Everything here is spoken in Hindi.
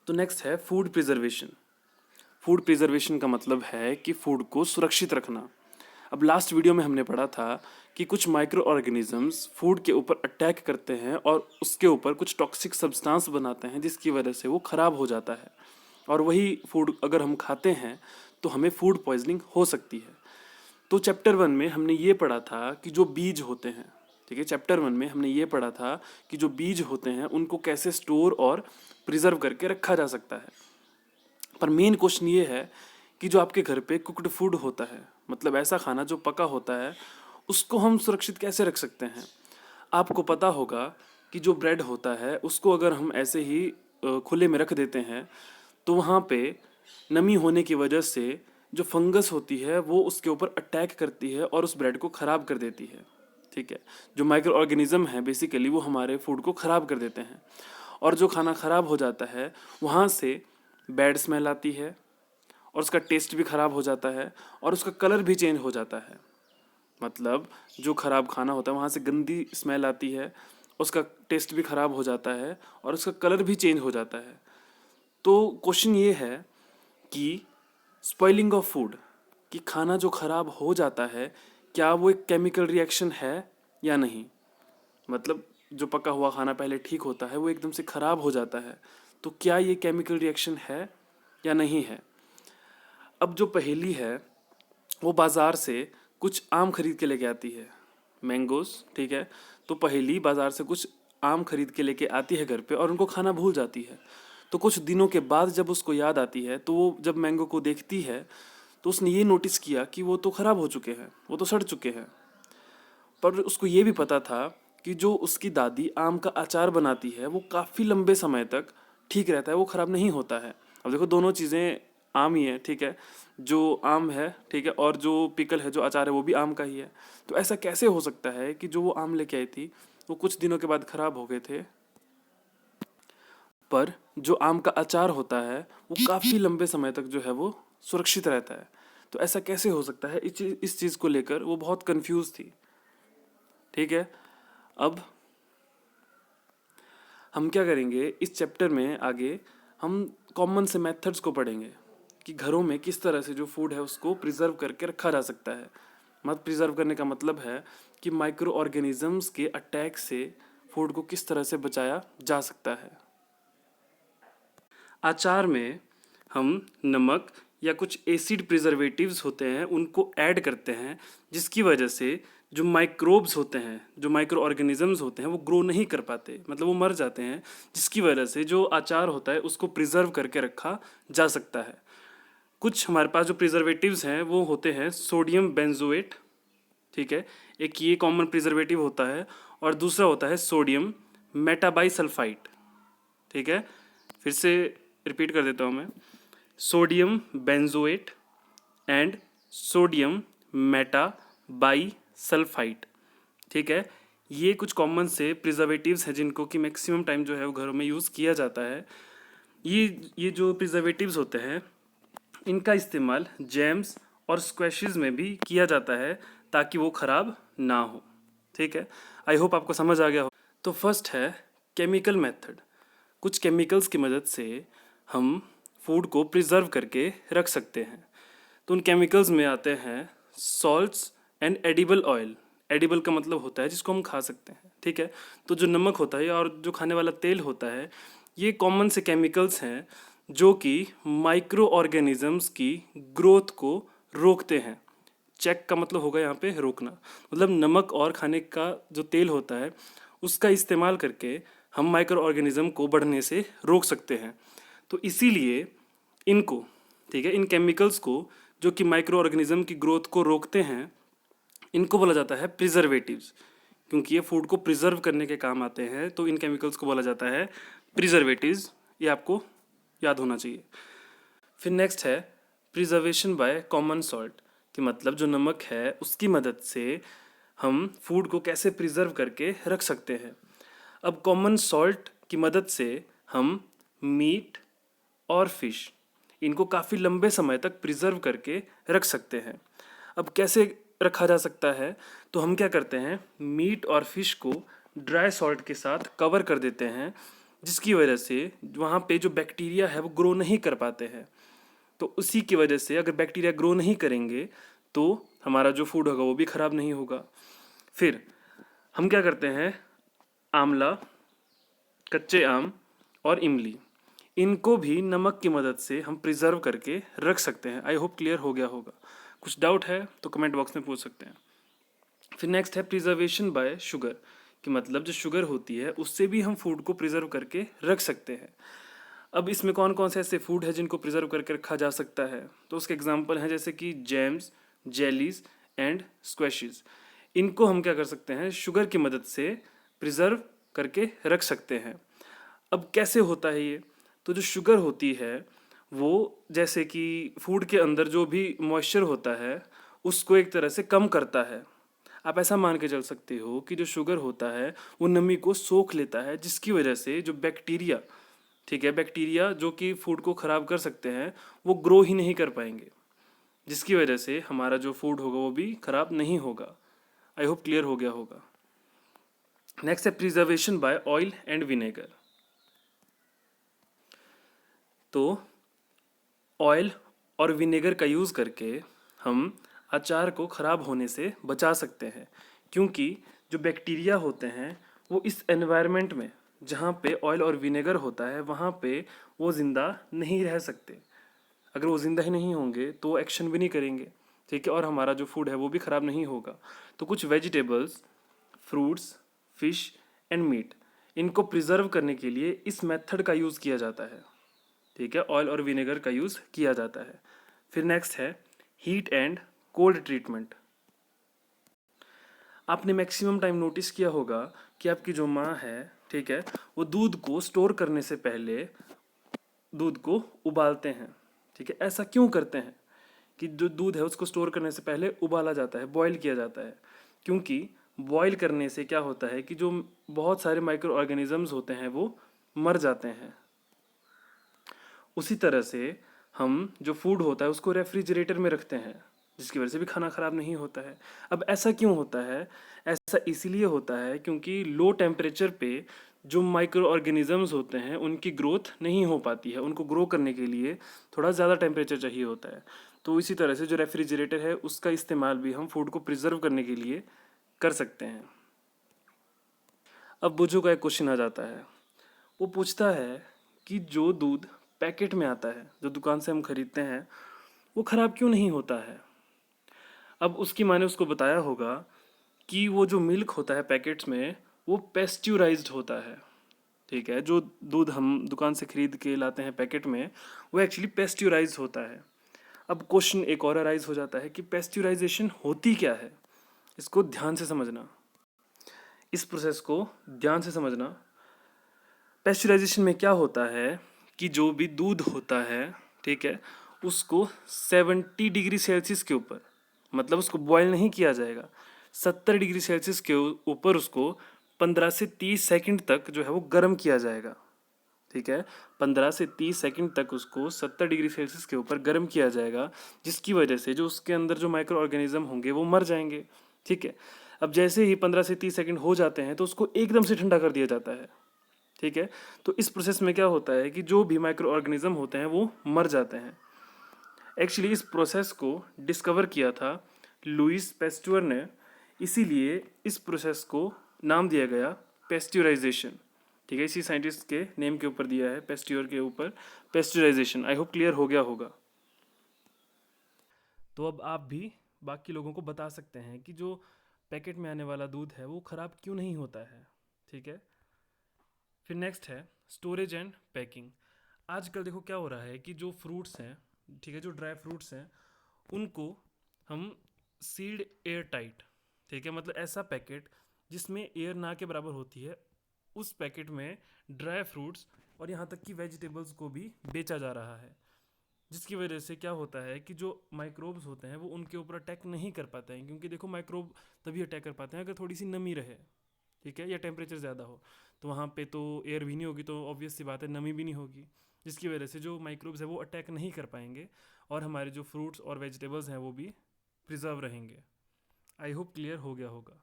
तो नेक्स्ट है फूड प्रिजर्वेशन। फूड प्रिजर्वेशन का मतलब है कि फूड को सुरक्षित रखना। अब लास्ट वीडियो में हमने पढ़ा था कि कुछ माइक्रो ऑर्गेनिजम्स फूड के ऊपर अटैक करते हैं और उसके ऊपर कुछ टॉक्सिक सब्सटेंस बनाते हैं जिसकी वजह से वो ख़राब हो जाता है, और वही फूड अगर हम खाते हैं तो हमें फूड पॉइजनिंग हो सकती है। तो चैप्टर 1 में हमने ये पढ़ा था कि जो बीज होते हैं, ठीक है, चैप्टर 1 में हमने ये पढ़ा था कि जो बीज होते हैं उनको कैसे स्टोर और प्रिजर्व करके रखा जा सकता है। पर मेन क्वेश्चन ये है कि जो आपके घर पे कुक्ड फूड होता है, मतलब ऐसा खाना जो पका होता है, उसको हम सुरक्षित कैसे रख सकते हैं। आपको पता होगा कि जो ब्रेड होता है उसको अगर हम ऐसे ही खुले में रख देते हैं तो वहाँ पे नमी होने की वजह से जो फंगस होती है वो उसके ऊपर अटैक करती है और उस ब्रेड को ख़राब कर देती है। ठीक है, जो माइक्रो ऑर्गेनिज्म है बेसिकली वो हमारे फूड को ख़राब कर देते हैं, और जो खाना ख़राब हो जाता है वहाँ से बैड स्मेल आती है और उसका टेस्ट भी ख़राब हो जाता है और उसका कलर भी चेंज हो जाता है। मतलब जो ख़राब खाना होता है वहाँ से गंदी स्मेल आती है, उसका टेस्ट भी ख़राब हो जाता है और उसका कलर भी चेंज हो जाता है। तो क्वेश्चन ये है कि स्पॉइलिंग ऑफ फूड, कि खाना जो ख़राब हो जाता है क्या वो एक केमिकल रिएक्शन है या नहीं। मतलब जो पका हुआ खाना पहले ठीक होता है वो एकदम से ख़राब हो जाता है, तो क्या ये केमिकल रिएक्शन है या नहीं है। अब जो पहेली है वो बाज़ार से कुछ आम खरीद के लेके आती है, मैंगोस, ठीक है। तो पहेली बाज़ार से कुछ आम खरीद के लेके आती है घर पे और उनको खाना भूल जाती है। तो कुछ दिनों के बाद जब उसको याद आती है तो वो जब मैंगो को देखती है तो उसने ये नोटिस किया कि वो तो ख़राब हो चुके हैं, वो तो सड़ चुके हैं। पर उसको ये भी पता था कि जो उसकी दादी आम का अचार बनाती है वो काफ़ी लंबे समय तक ठीक रहता है, वो ख़राब नहीं होता है। अब देखो दोनों चीज़ें आम ही है, ठीक है, जो आम है, ठीक है, और जो पिकल है, जो अचार है, वो भी आम का ही है। तो ऐसा कैसे हो सकता है कि जो वो आम लेके आई थी वो कुछ दिनों के बाद ख़राब हो गए थे, पर जो आम का अचार होता है वो काफ़ी लंबे समय तक जो है वो सुरक्षित रहता है। तो ऐसा कैसे हो सकता है, इस चीज़ को लेकर वो बहुत कंफ्यूज थी। ठीक है, अब हम क्या करेंगे इस चैप्टर में आगे, हम कॉमन से मेथड्स को पढ़ेंगे कि घरों में किस तरह से जो फूड है उसको प्रिजर्व करके रखा जा सकता है। मत प्रिजर्व करने का मतलब है कि माइक्रो ऑर्गेनिजम्स के अटैक से फूड को किस तरह से बचाया जा सकता है। अचार में हम नमक या कुछ एसिड प्रिजर्वेटिव्स होते हैं उनको ऐड करते हैं, जिसकी वजह से जो माइक्रोब्स होते हैं, जो माइक्रो ऑर्गेनिजम्स होते हैं वो ग्रो नहीं कर पाते, मतलब वो मर जाते हैं, जिसकी वजह से जो अचार होता है उसको प्रिजर्व करके रखा जा सकता है। कुछ हमारे पास जो प्रिजर्वेटिव्स हैं वो होते हैं सोडियम बेंजोएट, ठीक है, एक ये कॉमन प्रिजर्वेटिव होता है, और दूसरा होता है सोडियम मेटाबाइसल्फाइट। ठीक है, फिर से रिपीट कर देता हूँ मैं, sodium benzoate and sodium metabisulphite. ठीक है, ये कुछ कॉमन से प्रिजर्वेटिव्स हैं जिनको कि मैक्सिमम टाइम जो है वो घरों में यूज़ किया जाता है। ये जो प्रिजर्वेटिव्स होते हैं इनका इस्तेमाल जैम्स और स्क्वैशेस में भी किया जाता है ताकि वो ख़राब ना हो। ठीक है, आई होप आपको समझ आ गया हो। तो फर्स्ट है केमिकल मेथड। कुछ केमिकल्स की मदद से हम फूड को प्रिजर्व करके रख सकते हैं। तो उन केमिकल्स में आते हैं salts and edible oil. Edible का मतलब होता है जिसको हम खा सकते हैं, ठीक है। तो जो नमक होता है और जो खाने वाला तेल होता है ये कॉमन से केमिकल्स हैं जो कि माइक्रो ऑर्गेनिजम्स की ग्रोथ को रोकते हैं। चेक का मतलब होगा यहाँ पे रोकना, मतलब नमक और खाने का जो तेल होता है उसका इस्तेमाल करके हम माइक्रो ऑर्गेनिज्म को बढ़ने से रोक सकते हैं। तो इसीलिए इनको, ठीक है, इन केमिकल्स को जो कि माइक्रो ऑर्गेनिज्म की ग्रोथ को रोकते हैं इनको बोला जाता है प्रिजर्वेटिव्स, क्योंकि ये फूड को प्रिजर्व करने के काम आते हैं। तो इन केमिकल्स को बोला जाता है प्रिजर्वेटिव्स, ये आपको याद होना चाहिए। फिर नेक्स्ट है प्रिजर्वेशन बाय कॉमन सॉल्ट, कि मतलब जो नमक है उसकी मदद से हम फूड को कैसे प्रिजर्व करके रख सकते हैं। अब कॉमन सॉल्ट की मदद से हम मीट और फिश इनको काफ़ी लंबे समय तक प्रिजर्व करके रख सकते हैं। अब कैसे रखा जा सकता है, तो हम क्या करते हैं मीट और फिश को ड्राई सॉल्ट के साथ कवर कर देते हैं जिसकी वजह से वहाँ पे जो बैक्टीरिया है वो ग्रो नहीं कर पाते हैं। तो उसी की वजह से अगर बैक्टीरिया ग्रो नहीं करेंगे तो हमारा जो फूड होगा वो भी ख़राब नहीं होगा। फिर हम क्या करते हैं, आंवला, कच्चे आम और इमली, इनको भी नमक की मदद से हम प्रिजर्व करके रख सकते हैं। आई होप क्लियर हो गया होगा। कुछ डाउट है तो कमेंट बॉक्स में पूछ सकते हैं। फिर नेक्स्ट है प्रिजर्वेशन बाय शुगर, कि मतलब जो शुगर होती है उससे भी हम फूड को प्रिजर्व करके रख सकते हैं। अब इसमें कौन कौन से ऐसे फूड है जिनको प्रिजर्व करके रखा जा सकता है, तो उसके एग्जांपल हैं जैसे कि जैम्स, जेलीज एंड स्क्वैशेस। इनको हम क्या कर सकते हैं, शुगर की मदद से प्रिजर्व करके रख सकते हैं। अब कैसे होता है ये, तो जो शुगर होती है वो जैसे कि फूड के अंदर जो भी मॉइस्चर होता है उसको एक तरह से कम करता है। आप ऐसा मान के चल सकते हो कि जो शुगर होता है वो नमी को सोख लेता है, जिसकी वजह से जो बैक्टीरिया, ठीक है, बैक्टीरिया जो कि फूड को ख़राब कर सकते हैं वो ग्रो ही नहीं कर पाएंगे, जिसकी वजह से हमारा जो फूड होगा वो भी ख़राब नहीं होगा। आई होप क्लियर हो गया होगा। नेक्स्ट है preservation by oil and vinegar. तो ऑयल और विनेगर का यूज़ करके हम अचार को ख़राब होने से बचा सकते हैं, क्योंकि जो बैक्टीरिया होते हैं वो इस एनवायरनमेंट में जहाँ पे ऑयल और विनेगर होता है वहाँ पे वो ज़िंदा नहीं रह सकते। अगर वो ज़िंदा ही नहीं होंगे तो वो एक्शन भी नहीं करेंगे, ठीक है, और हमारा जो फूड है वो भी ख़राब नहीं होगा। तो कुछ vegetables, fruits, fish and meat, इनको प्रिजर्व करने के लिए इस मेथड का यूज़ किया जाता है, ठीक है, ऑयल और विनेगर का यूज़ किया जाता है। फिर नेक्स्ट है हीट एंड कोल्ड ट्रीटमेंट। आपने मैक्सिमम टाइम नोटिस किया होगा कि आपकी जो माँ है, ठीक है, वो दूध को स्टोर करने से पहले दूध को उबालते हैं, ठीक है। ऐसा क्यों करते हैं कि जो दूध है उसको स्टोर करने से पहले उबाला जाता है, बॉईल किया जाता है, क्योंकि बॉईल करने से क्या होता है कि जो बहुत सारे माइक्रो ऑर्गेनिजम्स होते हैं वो मर जाते हैं। उसी तरह से हम जो फूड होता है उसको रेफ्रिजरेटर में रखते हैं, जिसकी वजह से भी खाना ख़राब नहीं होता है। अब ऐसा क्यों होता है, ऐसा इसीलिए होता है क्योंकि लो टेम्परेचर पे जो माइक्रो ऑर्गेनिजम्स होते हैं उनकी ग्रोथ नहीं हो पाती है, उनको ग्रो करने के लिए थोड़ा ज़्यादा टेम्परेचर चाहिए होता है। तो इसी तरह से जो रेफ्रिजरेटर है उसका इस्तेमाल भी हम फूड को प्रिजर्व करने के लिए कर सकते हैं। अब बुझू का एक क्वेश्चन आ जाता है, वो पूछता है कि जो दूध पैकेट में आता है, जो दुकान से हम खरीदते हैं, वो ख़राब क्यों नहीं होता है। अब उसकी माँ ने उसको बताया होगा कि वो जो मिल्क होता है पैकेट्स में वो पेस्च्योराइज्ड होता है, ठीक है, जो दूध हम दुकान से खरीद के लाते हैं पैकेट में वो एक्चुअली पेस्च्योराइज होता है। अब क्वेश्चन एक और अराइज हो जाता है कि पेस्च्योराइजेशन होती क्या है। इसको ध्यान से समझना, इस प्रोसेस को ध्यान से समझना। पेस्चराइजेशन में क्या होता है कि जो भी दूध होता है, ठीक है, उसको 70 डिग्री सेल्सियस के ऊपर, मतलब उसको बॉयल नहीं किया जाएगा, 70 डिग्री सेल्सियस के ऊपर उसको 15 से 30 सेकंड तक जो है वो गर्म किया जाएगा, ठीक है। 15 से 30 सेकंड तक उसको 70 डिग्री सेल्सियस के ऊपर गर्म किया जाएगा, जिसकी वजह से जो उसके अंदर जो माइक्रो ऑर्गेनिज्म होंगे वो मर जाएंगे, ठीक है। अब जैसे ही 15 से 30 सेकंड हो जाते हैं तो उसको एकदम से ठंडा कर दिया जाता है, ठीक है। तो इस प्रोसेस में क्या होता है कि जो भी माइक्रो ऑर्गेनिज्म होते हैं वो मर जाते हैं। एक्चुअली इस प्रोसेस को डिस्कवर किया था लुइस पेस्ट्योर ने, इसीलिए इस प्रोसेस को नाम दिया गया पेस्ट्योराइजेशन, ठीक है। इसी साइंटिस्ट के नेम के ऊपर दिया है, पेस्ट्योर के ऊपर पेस्ट्योराइजेशन। आई होप क्लियर हो गया होगा। तो अब आप भी बाकी लोगों को बता सकते हैं कि जो पैकेट में आने वाला दूध है वो ख़राब क्यों नहीं होता है, ठीक है। फिर नेक्स्ट है स्टोरेज एंड पैकिंग। आजकल देखो क्या हो रहा है कि जो फ्रूट्स हैं, ठीक है, जो ड्राई फ्रूट्स हैं उनको हम सील्ड एयर टाइट, ठीक है, मतलब ऐसा पैकेट जिसमें एयर ना के बराबर होती है, उस पैकेट में ड्राई फ्रूट्स और यहाँ तक कि वेजिटेबल्स को भी बेचा जा रहा है, जिसकी वजह से क्या होता है कि जो माइक्रोब्स होते हैं वो उनके ऊपर अटैक नहीं कर पाते हैं, क्योंकि देखो माइक्रोब तभी अटैक कर पाते हैं अगर थोड़ी सी नमी रहे, ठीक है, या टेम्परेचर ज़्यादा हो। तो वहाँ पे तो एयर भी नहीं होगी तो ऑब्वियस सी बात है नमी भी नहीं होगी, जिसकी वजह से जो माइक्रोब्स है वो अटैक नहीं कर पाएंगे और हमारे जो फ्रूट्स और वेजिटेबल्स हैं वो भी प्रिजर्व रहेंगे। आई होप क्लियर हो गया होगा।